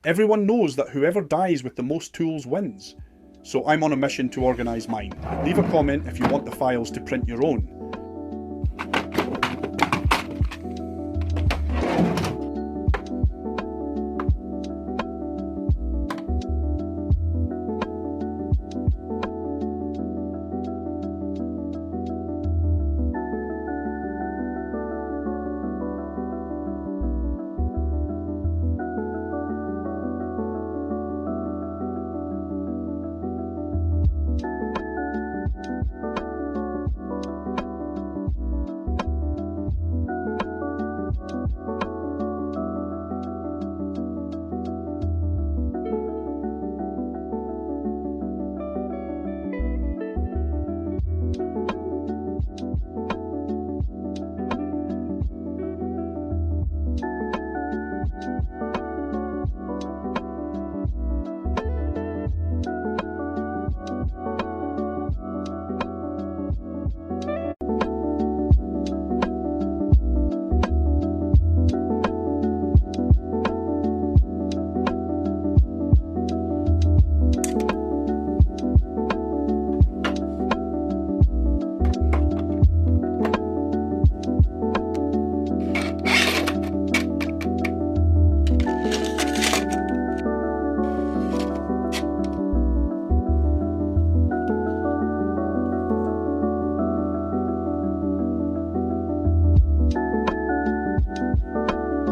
Everyone knows that whoever dies with the most tools wins. So I'm on a mission to organise mine. Leave a comment if you want the files to print your own.